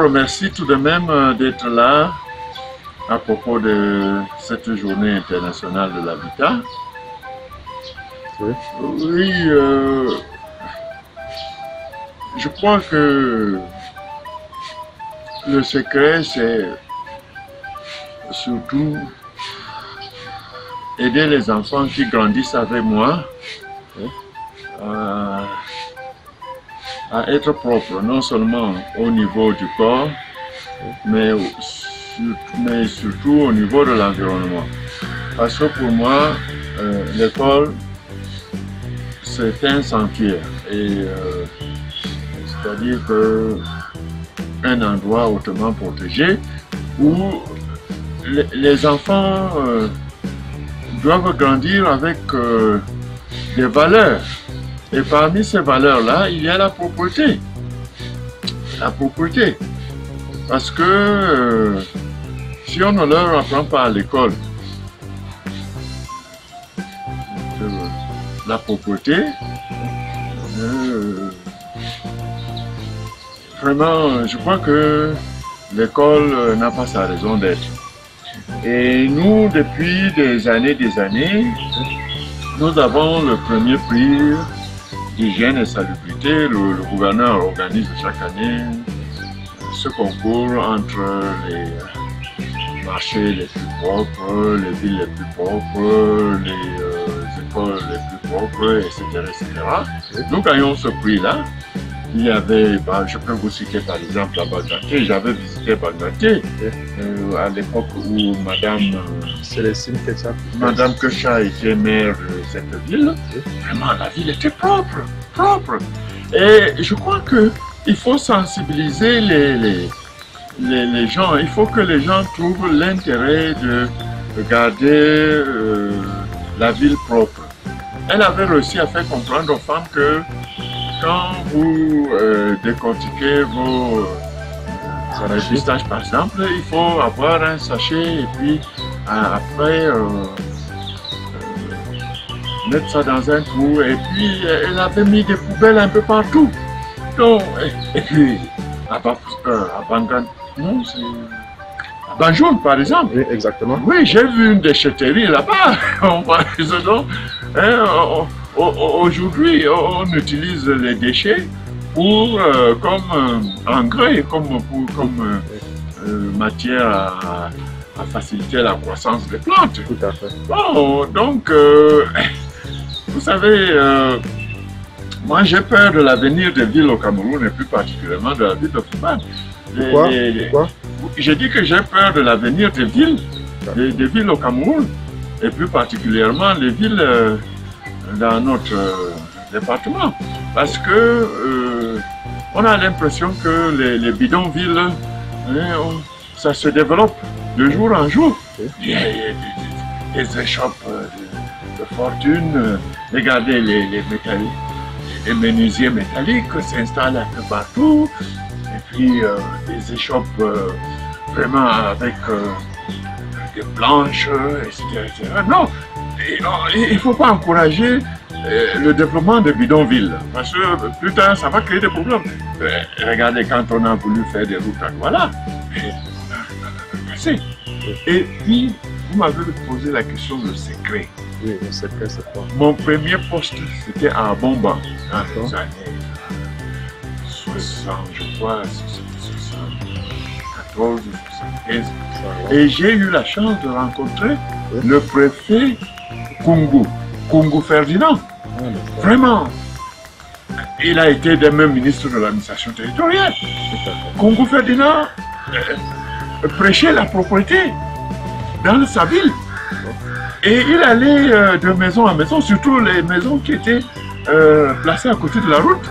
remercie tout de même d'être là à propos de cette journée internationale de l'habitat. Oui. Oui, je crois que le secret, c'est surtout aider les enfants qui grandissent avec moi à être propres, non seulement au niveau du corps, mais surtout au niveau de l'environnement. Parce que pour moi, l'école, c'est un sanctuaire. C'est-à-dire un endroit hautement protégé où les enfants doivent grandir avec des valeurs. Et parmi ces valeurs-là, il y a la propreté. La propreté. Parce que si on ne leur apprend pas à l'école la propreté, vraiment, je crois que l'école n'a pas sa raison d'être. Et nous, depuis des années, nous avons le premier prix d'hygiène et salubrité. Le gouverneur organise chaque année ce concours entre les marchés les plus propres, les villes les plus propres, les écoles les plus propres, etc., etc. Nous gagnons ce prix-là. Il y avait, je peux vous citer par exemple à Banganté. J'avais visité Banganté à l'époque où Célestine Ketchup. Madame Kecha était maire de cette ville. Vraiment, la ville était propre, propre. Et je crois qu'il faut sensibiliser les gens. Il faut que les gens trouvent l'intérêt de garder la ville propre. Elle avait réussi à faire comprendre aux femmes que quand vous décortiquez vos pistaches par exemple, il faut avoir un sachet et puis après mettre ça dans un trou. Et puis elle avait mis des poubelles un peu partout. Donc, et puis à Bangan, non, c'est à Banjul par exemple. Oui, exactement. Oui, j'ai vu une déchetterie là-bas. Aujourd'hui, on utilise les déchets pour, comme engrais, comme matière à faciliter la croissance des plantes. Tout à fait. Bon, donc, vous savez, moi j'ai peur de l'avenir des villes au Cameroun et plus particulièrement de la ville de Fubane. Pourquoi? J'ai dit que j'ai peur de l'avenir des villes, des villes au Cameroun et plus particulièrement les villes dans notre département, parce que on a l'impression que les bidonvilles, ça se développe de jour en jour. Il y a des échoppes de fortune. Regardez les menuisiers métalliques s'installent un peu partout, et puis des échoppes vraiment avec des planches, etc., etc. Non, il ne faut pas encourager le développement de bidonvilles, parce que plus tard, ça va créer des problèmes. Regardez, quand on a voulu faire des routes à Douala, on a cassé. Et puis, vous m'avez posé la question du secret. Oui, le secret, c'est quoi? Mon premier poste, c'était à Bomba, dans les années 60, je crois, 74, 75. Et j'ai eu la chance de rencontrer le préfet Kungu Ferdinand. Vraiment, il a été même ministre de l'administration territoriale. Kungu Ferdinand prêchait la propreté dans sa ville. Et il allait de maison en maison, surtout les maisons qui étaient placées à côté de la route.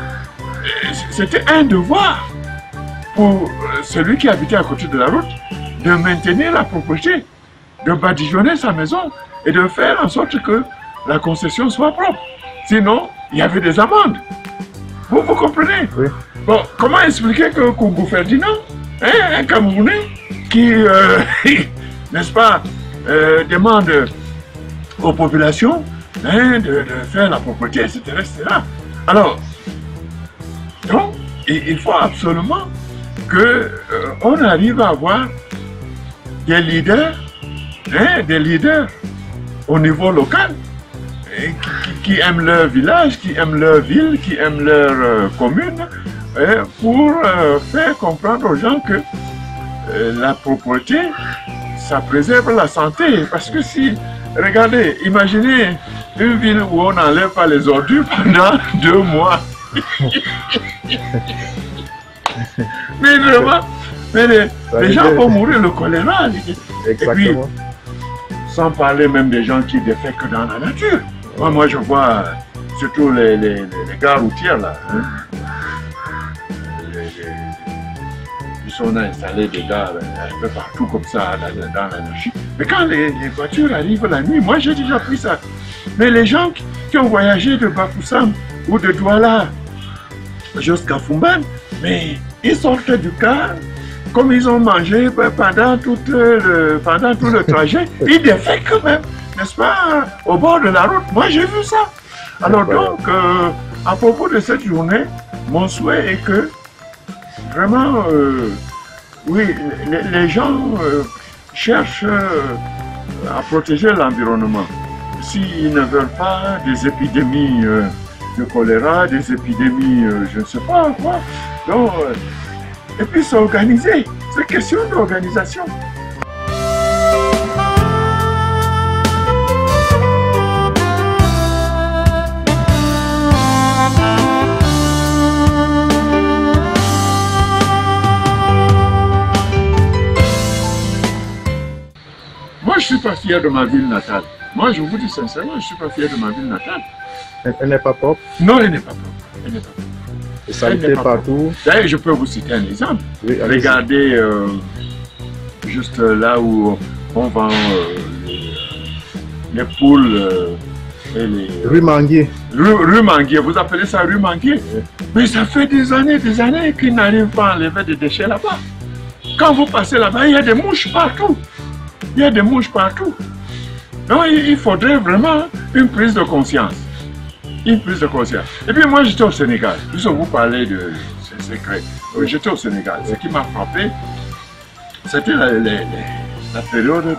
C'était un devoir pour celui qui habitait à côté de la route de maintenir la propreté, de badigeonner sa maison et de faire en sorte que la concession soit propre. Sinon, il y avait des amendes. Vous comprenez? Oui. Bon, comment expliquer que Kungu Ferdinand, un Camerounais qui, n'est-ce pas, demande aux populations de faire la propreté, etc., etc. Alors, donc, il faut absolument qu'on arrive à avoir des leaders au niveau local, qui aiment leur village, qui aiment leur ville, qui aiment leur commune, pour faire comprendre aux gens que la propreté, ça préserve la santé. Parce que si, regardez, imaginez une ville où on n'enlève pas les ordures pendant 2 mois. Mais vraiment, les gens vont mourir le choléra. Exactement. Et puis, sans parler même des gens qui défèquent dans la nature. Moi, je vois surtout les gares routières là. Hein. Ils sont installés des gares un peu partout comme ça dans la nature. Mais quand les voitures arrivent la nuit, moi j'ai déjà pris ça. Mais les gens qui ont voyagé de Bafoussam ou de Douala jusqu'à Fumban, mais ils sortent du car, comme ils ont mangé pendant tout le trajet, ils défèquent quand même, n'est-ce pas, au bord de la route. Moi, j'ai vu ça. Alors donc, à propos de cette journée, mon souhait est que, vraiment, oui, les gens cherchent à protéger l'environnement. S'ils ne veulent pas des épidémies de choléra, des épidémies, je ne sais pas quoi, donc, et puis s'organiser. C'est question d'organisation. Moi, je ne suis pas fier de ma ville natale. Moi, je vous dis sincèrement, je ne suis pas fier de ma ville natale. Elle n'est pas propre? Non, elle n'est pas propre. Elle n'est pas propre. Et ça été partout? D'ailleurs, je peux vous citer un exemple. Oui, regardez juste là où on vend les poules et les... Rue Manguier. Rue Manguier, vous appelez ça rue Manguier? Oui. Mais ça fait des années qu'ils n'arrivent pas à enlever des déchets là-bas. Quand vous passez là-bas, il y a des mouches partout. Il y a des mouches partout. Donc il faudrait vraiment une prise de conscience. Une prise de conscience. Et puis moi j'étais au Sénégal. Puisque vous parlez de ces secrets. J'étais au Sénégal. Ce qui m'a frappé, c'était la période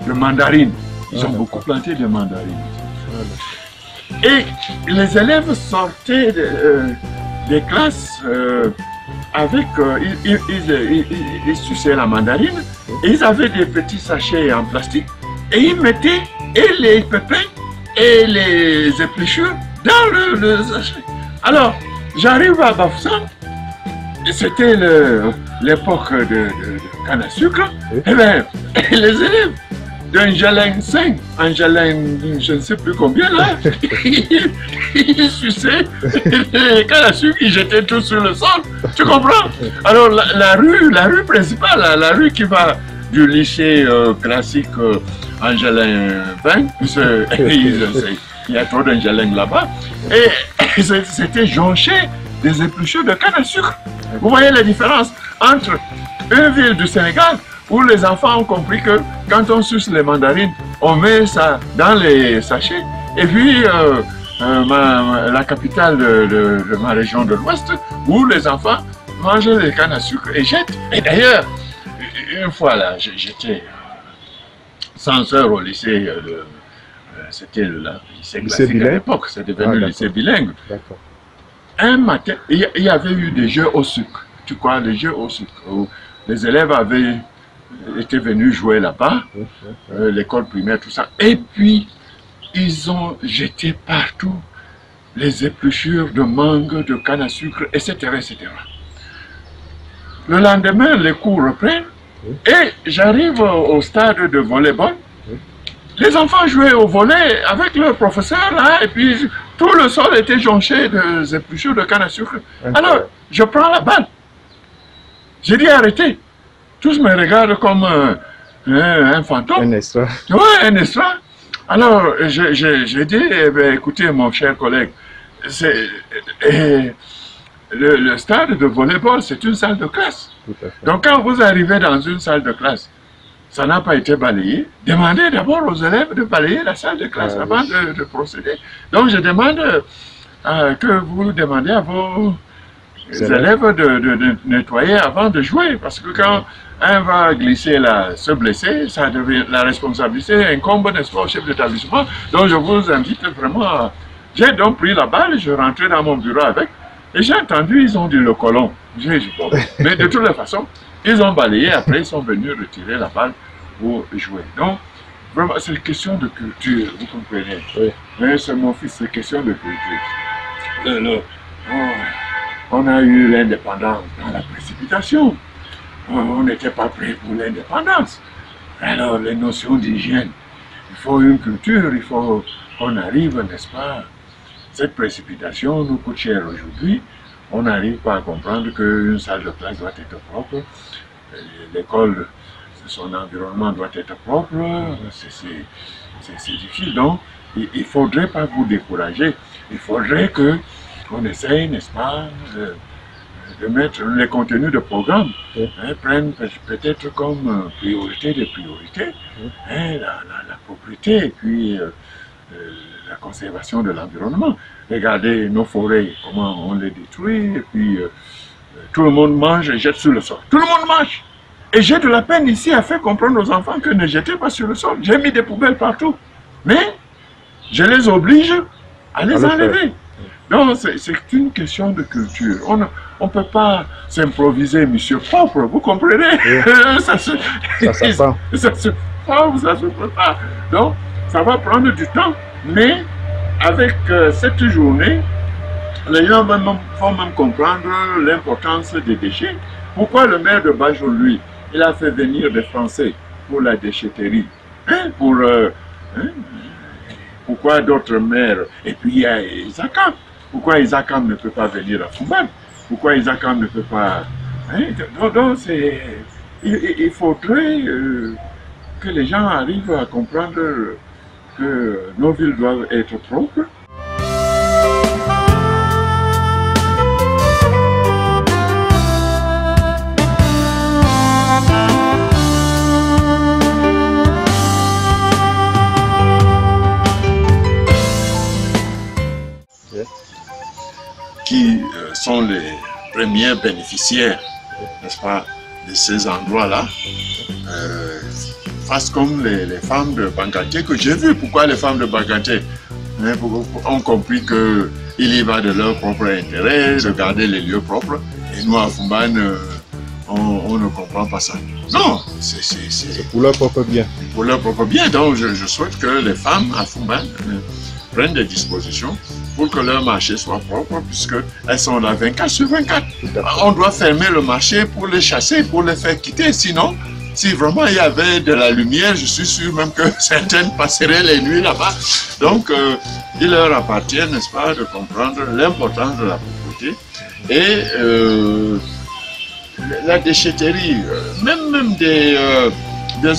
de mandarines. Ils ont beaucoup planté de mandarines. Et les élèves sortaient des classes avec... ils suçaient la mandarine et ils avaient des petits sachets en plastique et ils mettaient les pépins et les épluchures dans le sachet. Alors, j'arrive à Bafoussam, et c'était l'époque de canne à sucre, et bien, les élèves d'un Jaleng 5, un Jaleng, je ne sais plus combien là, ils suçaient les cannes à sucre, ils jetaient tout sur le sol, tu comprends? Alors, la rue principale, la rue qui va du lycée classique Angelin 20, il y a trop d'Angelin là-bas, et c'était jonché des épluchures de canne à sucre. Vous voyez la différence entre une ville du Sénégal où les enfants ont compris que quand on suce les mandarines, on met ça dans les sachets, et puis la capitale de ma région de l'Ouest, où les enfants mangent les cannes à sucre et jettent. Et d'ailleurs, une fois là, j'étais censeur au lycée, c'était le lycée classique à l'époque, c'est devenu le lycée bilingue. Un matin, il y avait eu des jeux au sucre, tu crois, les jeux au sucre, où les élèves étaient venus jouer là-bas, l'école primaire, tout ça, et puis ils ont jeté partout les épluchures de mangue, de canne à sucre, etc., etc. Le lendemain, les cours reprennent, et j'arrive au stade de volleyball. Les enfants jouaient au volley avec leur professeur là, et puis tout le sol était jonché de épluchures de canne à sucre. Alors, je prends la balle. J'ai dit arrêtez. Tous me regardent comme un fantôme. Un extra. Oui, un extra. Alors, j'ai dit, eh bien, écoutez mon cher collègue, le stade de volleyball, c'est une salle de classe. Donc quand vous arrivez dans une salle de classe, ça n'a pas été balayé. Demandez d'abord aux élèves de balayer la salle de classe avant de procéder. Donc je demande que vous demandiez à vos élèves de nettoyer avant de jouer. Parce que quand un va glisser là, se blesser, ça devient, la responsabilité incombe, n'est-ce pas, au chef d'établissement. Donc je vous invite vraiment à... J'ai donc pris la balle, je rentrais dans mon bureau avec, et j'ai entendu, ils ont dit le colon. J'ai dit bon. Mais de toutes les façons, ils ont balayé, après ils sont venus retirer la balle pour jouer. Donc, vraiment, c'est une question de culture, vous comprenez. Oui. Mais c'est mon fils, c'est une question de culture. On a eu l'indépendance dans la précipitation. On n'était pas prêt pour l'indépendance. Alors, les notions d'hygiène, il faut une culture, il faut qu'on arrive, n'est-ce pas? Cette précipitation nous coûte cher aujourd'hui. On n'arrive pas à comprendre qu'une salle de classe doit être propre. L'école, son environnement doit être propre. C'est difficile. Donc, il ne faudrait pas vous décourager. Il faudrait qu'on essaye, n'est-ce pas, de mettre les contenus de programme, prennent peut-être comme priorité des priorités, la propriété et puis la conservation de l'environnement. Regardez nos forêts, comment on les détruit, et puis tout le monde mange et jette sur le sol. Tout le monde mange! Et j'ai de la peine ici à faire comprendre aux enfants que ne jetez pas sur le sol. J'ai mis des poubelles partout. Mais je les oblige à les enlever. Donc c'est une question de culture. On ne peut pas s'improviser monsieur propre, vous comprenez? Oui. Ça se peut pas. Donc ça va prendre du temps, mais avec cette journée, les gens vont même comprendre l'importance des déchets. Pourquoi le maire de Bajo, lui, il a fait venir des Français pour la déchetterie, pourquoi d'autres maires? Et puis il y a Isakam. Pourquoi Isakam ne peut pas venir à Fumban? Pourquoi Isakam ne peut pas... Donc il faudrait que les gens arrivent à comprendre que nos villes doivent être propres. Qui sont les premiers bénéficiaires, n'est-ce pas, de ces endroits-là, fassent comme les femmes de Banganté que j'ai vues. Pourquoi les femmes de Banganté ont compris qu'il y va de leur propre intérêt, de garder les lieux propres, et nous à Fumban, on ne comprend pas ça. Non, c'est pour leur propre bien. Pour leur propre bien, donc je souhaite que les femmes à Fumban prennent des dispositions pour que leur marché soit propre, puisqu'elles sont là 24 sur 24. On doit fermer le marché pour les chasser, pour les faire quitter. Sinon, si vraiment il y avait de la lumière, je suis sûr même que certaines passeraient les nuits là-bas. Donc, il leur appartient, n'est-ce pas, de comprendre l'importance de la propreté. Et la déchetterie, même des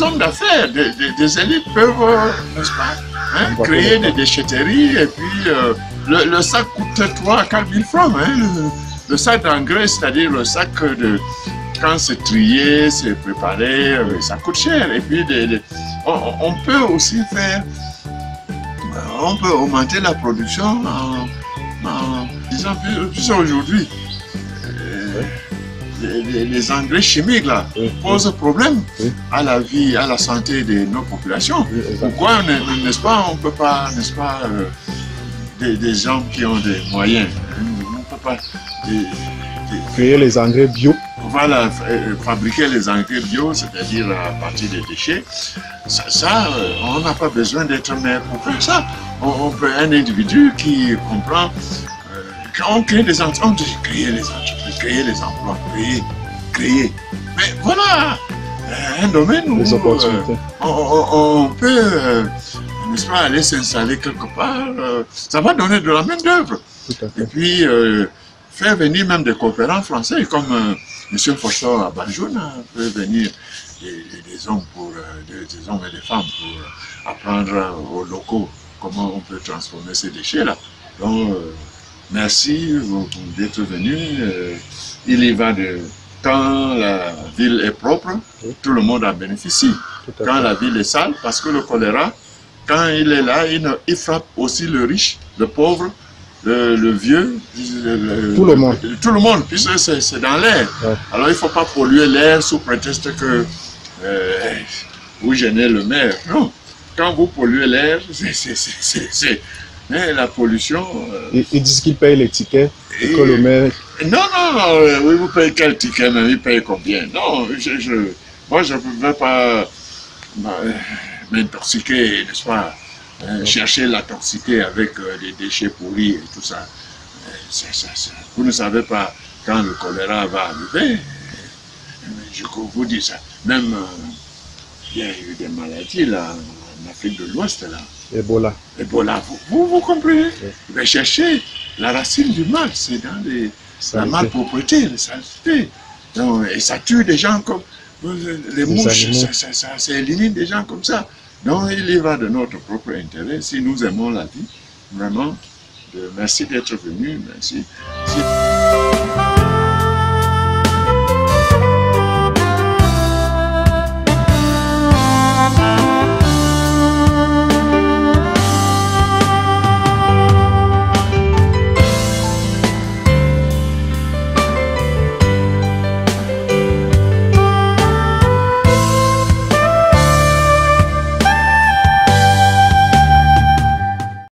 hommes d'affaires, des élites peuvent, n'est-ce pas, créer des déchetteries, et puis le sac coûte 3 à 4 000 francs. Le sac d'engrais, c'est-à-dire le sac de... Quand c'est trié, c'est préparé, ça coûte cher. Et puis on peut aussi faire... On peut augmenter la production en disant, puisque aujourd'hui, les engrais chimiques là posent problème à la vie, à la santé de nos populations. Pourquoi, n'est-ce pas, on ne peut pas, n'est-ce pas, des gens qui ont des moyens, on ne peut pas créer les engrais bio. Voilà, fabriquer les engrais bio, c'est-à-dire à partir des déchets. Ça, on n'a pas besoin d'être maire pour faire ça. On peut un individu qui comprend. On crée des entreprises, créer les entreprises, créer les emplois, créer. Mais voilà, un domaine où on peut, n'est-ce pas, aller s'installer quelque part. Ça va donner de la main-d'œuvre. Et puis, faire venir même des coopérants français, comme M. Foster à Banjoun, peut venir des hommes et des femmes pour apprendre aux locaux comment on peut transformer ces déchets-là. Donc, merci d'être venu. Il y va de... Quand la ville est propre, tout le monde en bénéficie. Quand la ville est sale, parce que le choléra, quand il est là, il frappe aussi le riche, le pauvre, le vieux, tout le monde. Tout le monde, puisque c'est dans l'air. Ouais. Alors il ne faut pas polluer l'air sous prétexte que vous gênez le maire. Non, quand vous polluez l'air, mais la pollution... Ils disent qu'ils payent les tickets et que le maire... Non, oui, vous payez quel ticket, mais il paye combien? Non, moi je ne veux pas m'intoxiquer, n'est-ce pas? Chercher la toxicité avec des déchets pourris et tout ça. Vous ne savez pas quand le choléra va arriver. Je vous dis ça. Même, il y a eu des maladies là, en Afrique de l'Ouest. Là. Ebola. Ebola, vous comprenez? Oui. Mais chercher la racine du mal, c'est dans la malpropreté, les saletés. Donc, et ça tue des gens comme les mouches, ça élimine des gens comme ça. Donc il y va de notre propre intérêt, si nous aimons la vie, vraiment, merci d'être venu, merci.